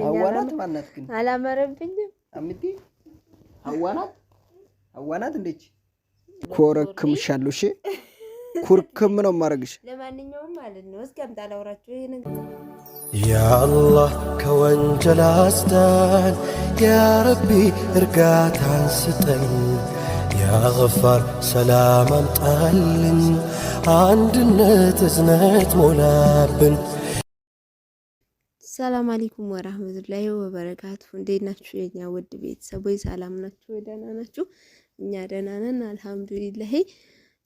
አዋናት ማናት ግን አላመረብኝም። አምቲ አዋናት እንዴት ኮረክምሻለሁ? እሺ ኩርክም ነው ማረግሽ። ለማንኛውም ማለት ነው እስኪ አምጣ ላውራችሁ ይሄ ነገር ያ አላህ ከወንጀል አስዳን፣ ያ ረቢ እርጋታን ስጠን፣ ያ ገፋር ሰላም አምጣልን፣ አንድነት እዝነት ሞላብን። ሰላም አለይኩም ወራህመቱላሂ ወበረካቱ። እንዴት ናችሁ የኛ ውድ ቤተሰቦች? ሰላም ናችሁ? ደህና ናችሁ? እኛ ደህና ነን አልሐምዱሊላህ።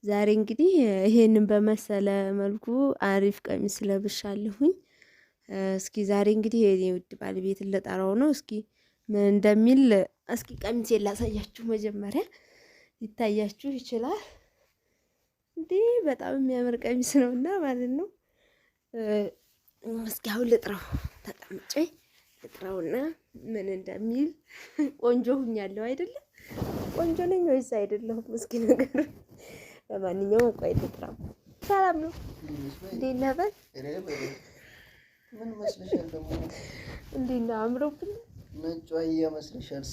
ዛሬ እንግዲህ ይሄንን በመሰለ መልኩ አሪፍ ቀሚስ ለብሻለሁኝ። እስኪ ዛሬ እንግዲህ የኔ ውድ ባለቤት ለጣራው ነው። እስኪ ምን እንደሚል እስኪ ቀሚሴን ላሳያችሁ። መጀመሪያ ይታያችሁ ይችላል እንዴ? በጣም የሚያምር ቀሚስ ነውና ማለት ነው። እስኪ አሁን ልጥራው፣ ተቀምጬ ልጥራውና ምን እንደሚል። ቆንጆ ሁኛለሁ አይደለም? ቆንጆ ነኝ ወይስ አይደለሁም? እስኪ ነገር ለማንኛውም ቆይ ልጥራው። ሰላም ነው እንዴት ነህ? በል ምን መስለሻል ደግሞ? እንዴት ነው አምሮብኝ? ነጯ እየመስለሻል?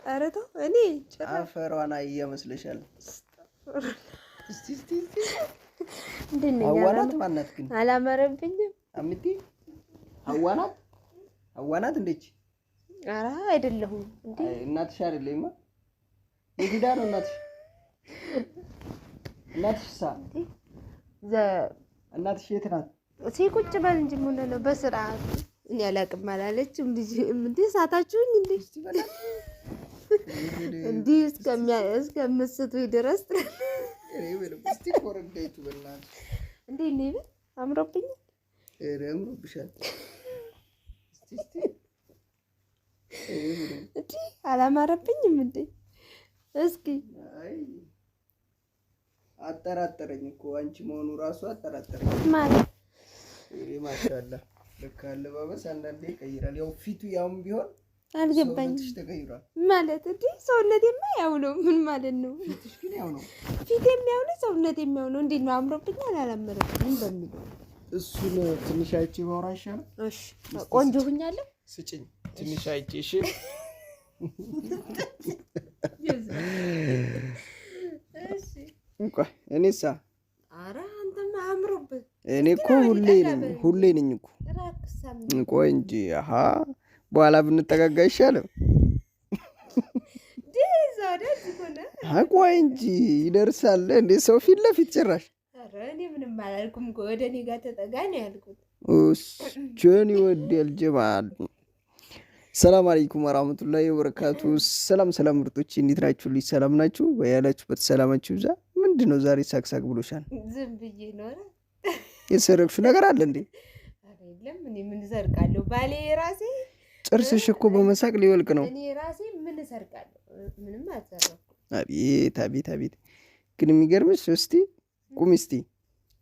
ኧረ ተው፣ እኔ አፈሯን እየመስለሻል? እስቲ እንዴት ነኝ? አዋናት ማናት ግን አላመረብኝም። አምቲ አዋናት እንዴት? ኧረ አይደለሁም እንዴ። እናትሽ አይደለኝማ። የዲዳ ነው እናትሽ? እናትሽሳ እናትሽ የት ናት? ቁጭ በል እንጂ ምን ነው በስርዓት። እኔ አላቅም አላለችም ልጅ እንዴ? ሳታችሁኝ እንዴ? እንዴ እስከምትስቱኝ ድረስ እስቲ ኮረዳይቱ በእናትሽ እንዴ ነው አምሮብኝ? አምሮብሻል። እስቲ እንዴ አላማረብኝም እንዴ? እስኪ አጠራጠረኝ እኮ አንቺ መሆኑ ራሱ አጠራጠረኝ ማለት ማሻአላ። ልክ አለባበስ አንዳንዴ ይቀይራል። ያው ፊቱ ያውም ቢሆን አልገባኝም። ፊትሽ ተቀይሯል ማለት እንዴ? ሰውነቴማ ያው ነው። ምን ማለት ነው? ፊትሽ ግን ያው ነው። ፊቴም ያው ነው፣ ሰውነቴም ያው ነው። እንዴት ነው አምሮብኛል አላመረብኝም በሚለው እሱን ትንሽ አይቼ ባወራ ይሻላል። እሺ ቆንጆ ሁኛለሁ። ስጭኝ ትንሽ አይቼ። እሺ እሺ እንኳን እኔሳ ኧረ አንተማ አምሮብህ። እኔ እኮ ሁሌ ነኝ እኮ። ቆይ እንጂ በኋላ ብንጠጋጋ ይሻላል። ቆይ እንጂ ይደርሳል እንዴ ሰው ፊት ለፊት ጭራሽ። ኧረ እኔ ምንም አላልኩም እኮ ወደ እኔ ጋር ተጠጋ ነው ያልኩት። ጆን ይወዳል ጀማል። ሰላም አለይኩም ወራህመቱላሂ ወበረካቱ። ሰላም ምርጦች እንዴት ናችሁ? ልጅ ሰላም ናችሁ? ያላችሁበት ሰላማችሁ ይብዛ። ምንድነው ዛሬ ሳቅሳቅ ብሎሻል? ዝም ብዬ ነው። የሰረቅሽው ነገር አለ እንዴ? አይደለም እኔ ምን ሰርቃለሁ? ባሌ ራሴ ጥርስሽ እኮ በመሳቅ ሊወልቅ ነው። እኔ ራሴ ምን ሰርቃለሁ? ምንም አልሰራኩም። አቤት ግን የሚገርምሽ እስቲ ቁሚ እስቲ።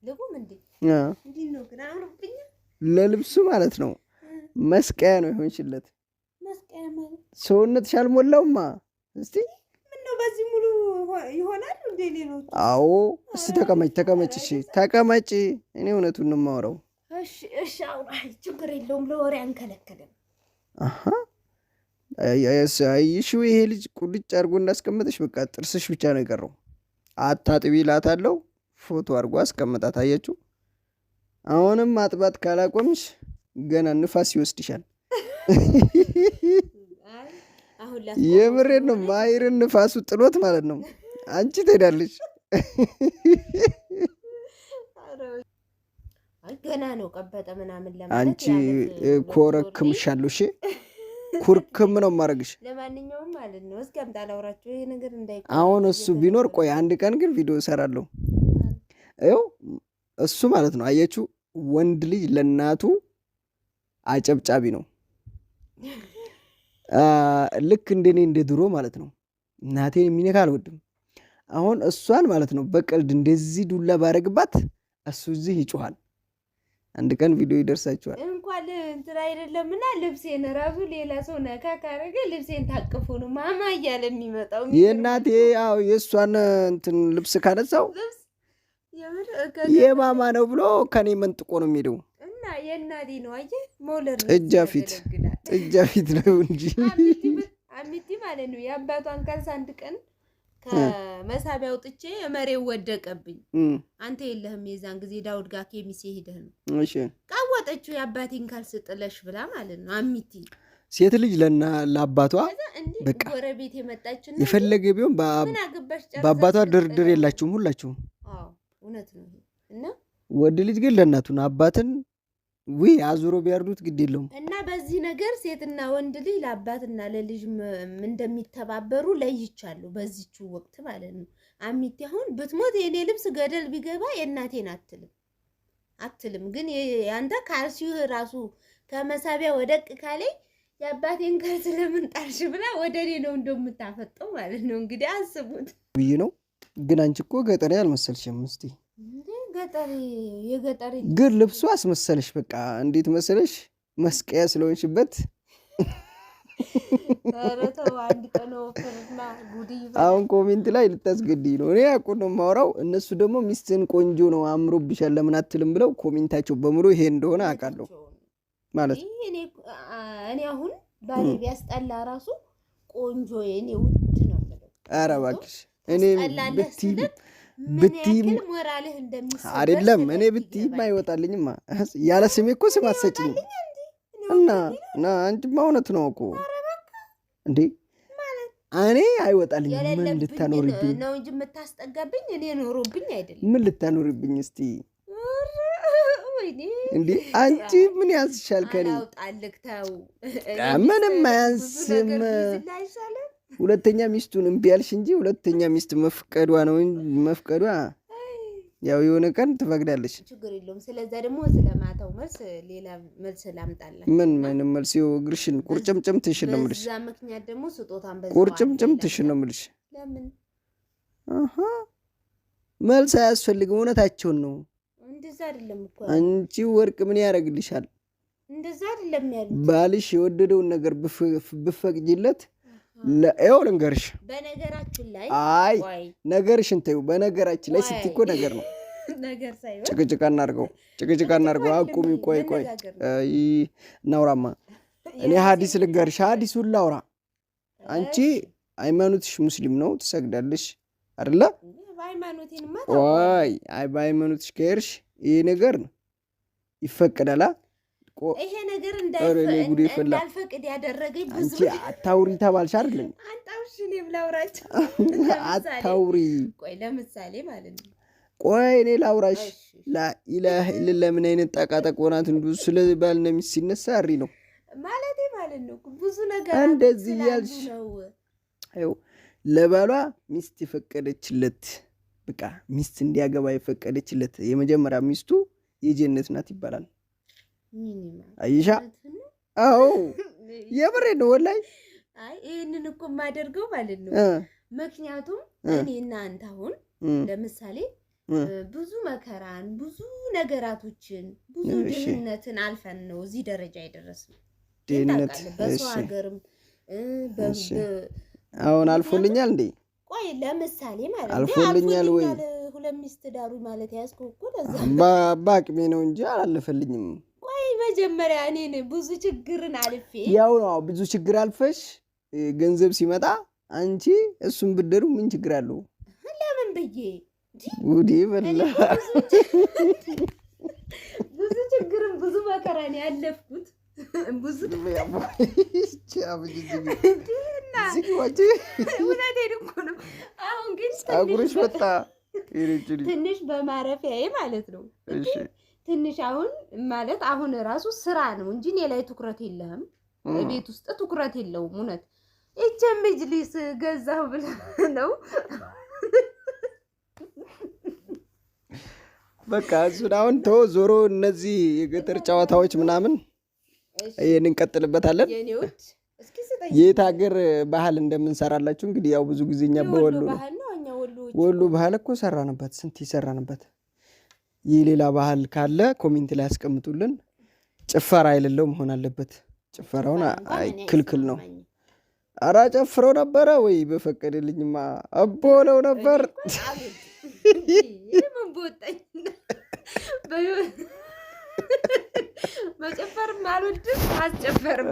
ልቁም እንዴ? እንዴት ነው ግን አምሮብኝ? ለልብሱ ማለት ነው መስቀያ ነው ይሆንሽለት። መስቀያ ማለት ሰውነትሽ አልሞላውማ። እስቲ ምን ነው በዚህ ሙሉ ይሆናል እንዴ ሌሎች? አዎ እስቲ ተቀመጭ። እሺ ተቀመጭ። እኔ እውነቱን ነው የማወራው። እሺ አውራ፣ ችግር የለውም። ለወሬ አንከለከለም። አይሽው ይሄ ልጅ ቁልጭ አድርጎ እንዳስቀመጠሽ በቃ ጥርስሽ ብቻ ነው የቀረው። አታጥቢ እላታለሁ። ፎቶ አድርጎ አስቀመጣት። አየችው። አሁንም ማጥባት ካላቆምሽ ገና ንፋስ ይወስድሻል። የምሬን ነው። ማይርን ንፋሱ ጥሎት ማለት ነው። አንቺ ትሄዳለሽ። ገና ነው ቀበጠ ምናምን ለማለት አንቺ ኮረክምሻለሁ። እሺ ኩርክም ነው ማረግሽ። ለማንኛውም ማለት ነው እስኪ አምጣ ላውራችሁ ይሄ ነገር እንዳይ። አሁን እሱ ቢኖር ቆይ አንድ ቀን ግን ቪዲዮ እሰራለሁ። ይኸው እሱ ማለት ነው አየችው። ወንድ ልጅ ለእናቱ አጨብጫቢ ነው። ልክ እንደኔ እንደ ድሮ ማለት ነው። እናቴን የሚነካ አልወድም። አሁን እሷን ማለት ነው በቀልድ እንደዚህ ዱላ ባረግባት እሱ እዚህ ይጮሃል። አንድ ቀን ቪዲዮ ይደርሳችኋል። እንኳን እንትን አይደለምና ልብሴን ራሱ ሌላ ሰው ነካ ካረገ ልብሴን ታቅፉ ነው ማማ እያለ የሚመጣው። የእናቴ ያው የእሷን እንትን ልብስ ካነሳው የማማ ነው ብሎ ከኔ መንጥቆ ነው የሚሄደው። እና የእናቴ ነው አየህ መውለድ ጥጃ ፊት ነው እንጂ አሚቲ ማለት ነው። የአባቷን ካልስ አንድ ቀን ከመሳቢያ አውጥቼ መሬው ወደቀብኝ። አንተ የለህም የዛን ጊዜ ዳውድ ጋር ኬሚሴ ሄደህ ነው። እሺ ቃወጠችው የአባቴን ካልስ ጥለሽ ብላ ማለት ነው። አሚቲ ሴት ልጅ ለአባቷ በቃ ጎረቤት የመጣችና የፈለገ ቢሆን በአባቷ ድርድር የላችሁም ሁላችሁም። አዎ እውነት ነው። እና ወድ ልጅ ግን ለእናቱን አባትን አዙሮ ቢያርዱት ግድ የለውም። እና በዚህ ነገር ሴትና ወንድ ልጅ ለአባትና ለልጅ እንደሚተባበሩ ለይቻለሁ በዚህች ወቅት ማለት ነው። አሚቲ አሁን ብትሞት የኔ ልብስ ገደል ቢገባ የእናቴን አትልም። ግን ያንተ ካልሲው ራሱ ከመሳቢያ ወደቅ ካለኝ የአባቴን ካልስ ለምን ጣልሽ ብላ ወደ እኔ ነው እንደምታፈጠው ማለት ነው። እንግዲህ አስቡት ብዬ ነው። ግን አንቺ እኮ ገጠሬ አልመሰልሽም። እስቲ የገጠሬ ግን ልብሱ አስመሰለሽ። በቃ እንዴት መሰለሽ መስቀያ ስለሆንሽበት። አሁን ኮሜንት ላይ ልታስገድኝ ነው። እኔ ያውቁ ነው የማወራው። እነሱ ደግሞ ሚስትን ቆንጆ ነው አምሮብሻል ለምን አትልም ብለው ኮሜንታቸው በሙሉ ይሄ እንደሆነ አውቃለሁ ማለት ነው። እኔ አሁን ባሌ ቢያስጠላ ራሱ ቆንጆ የኔ ውድ ነው ማለት። ኧረ እባክሽ እኔ ብትይም ሞራልህ እንደሚሰጥ አይደለም። እኔ ብትይም አይወጣልኝማ። ያለ ስሜ እኮ ስም አትሰጭኝ እና አንቺማ እውነት ነው እኮ እንዴ እኔ አይወጣልኝም። ምን ልታኖርብኝ ነው እንጂ የምታስጠጋብኝ እኔ ኖሮብኝ አይደለም። ምን ልታኖርብኝ እስቲ እንዴ አንቺ ምን ያንስሻል ከኔ? ምንም አያንስም። ሁለተኛ ሚስቱን እምቢ ያልሽ እንጂ ሁለተኛ ሚስት መፍቀዷ ነው መፍቀዷ ያው የሆነ ቀን ትፈቅዳለች። ችግር የለውም። ስለዛ ደግሞ ስለማታው መልስ ሌላ መልስ ላምጣላችሁ። ምን መልስ? እግርሽን ቁርጭምጭምትሽን ነው የምልሽ። በዛ ምክንያት ደግሞ ስጦታን በዛ ቁርጭምጭምትሽን ነው የምልሽ። ለምን መልስ አያስፈልግም። እውነታቸውን ነው። እንደዛ አይደለም እኮ አንቺ ወርቅ ምን ያደርግልሻል? እንደዛ አይደለም ያሉት። ባልሽ የወደደውን ነገር ብፈቅጂለት ለኤው ልንገርሽ። በነገራችን ላይ አይ ነገርሽን ተይው። በነገራችን ላይ ስትይ እኮ ነገር ነው። ነገር ሳይሆን ጭቅጭቅ እናድርገው። አቁሚ። ቆይ እናውራማ። እኔ ሐዲስ ልንገርሽ። ሐዲሱን ላውራ። አንቺ ሃይማኖትሽ ሙስሊም ነው ትሰግዳለሽ አይደለ? በሃይማኖትሽ ከሄድሽ ይሄ ነገር ይፈቀዳላ። ይሄ ነገር እንዳልፈቅድ ያደረገኝ ብዙ አታውሪ ተባልሽ አይደለም? አንጣውሽኔ ብላውራጭ አታውሪ። ቆይ ለምሳሌ ማለት ነው። ቆይ እኔ ላውራሽ። ላኢላሀ ኢለላህ ምን አይነት ጠቃጠቅ ሆናት እንዱ ስለ ባልና ሚስት ሲነሳ አሪ ነው ማለት ነው። ብዙ ነገር እንደዚህ ያልሽ አይው ለባሏ ሚስት የፈቀደችለት በቃ ሚስት እንዲያገባ የፈቀደችለት የመጀመሪያ ሚስቱ የጀነት ናት ይባላል። አይሻ አዎ የምሬ ነው ወላይ። ይሄንን እኮ የማደርገው ማለት ነው። ምክንያቱም እኔና አንተ አሁን ለምሳሌ ብዙ መከራን ብዙ ነገራቶችን ብዙ ድህነትን አልፈን ነው እዚህ ደረጃ የደረስነው። ድህነት በሰው ሀገርም አሁን አልፎልኛል እንዴ? ቆይ ለምሳሌ ማለት ነው አልፎልኛል ወይ? ሁለት ሚስት ዳሩ ማለት ያስከው እኮ ለዛ ባቅሜ ነው እንጂ አላለፈልኝም። ቆይ መጀመሪያ እኔን ብዙ ችግርን አልፌ ያው ነው ብዙ ችግር አልፈሽ ገንዘብ ሲመጣ አንቺ እሱን ብድሩ ምን ችግር አለው? ለምን ብዬ ጉዲ በላ ብዙ ችግርን ብዙ መከራን ያለፍኩት ብዙ አሁን ግን ፀጉርሽ ወጣ ትንሽ በማረፊያዬ ማለት ነው። ትንሽ አሁን ማለት አሁን ራሱ ስራ ነው እንጂ እኔ ላይ ትኩረት የለህም። ቤት ውስጥ ትኩረት የለውም። እውነት እቺ መጅሊስ ገዛሁ ብለህ ነው በቃ እሱን አሁን ተው። ዞሮ እነዚህ የገጠር ጨዋታዎች ምናምን ይሄን እንቀጥልበታለን። የት ሀገር ባህል እንደምንሰራላችሁ እንግዲህ ያው ብዙ ጊዜኛ በወሎ ወሎ ባህል እኮ ሰራንበት፣ ስንት ይሰራንበት። የሌላ ባህል ካለ ኮሜንት ላይ ያስቀምጡልን። ጭፈራ የሌለው መሆን አለበት። ጭፈራውን ክልክል ነው። ኧረ ጨፍረው ነበረ ወይ በፈቀደልኝማ አቦለው ነበር። መጨፈርም አልወድም አስጨፈርም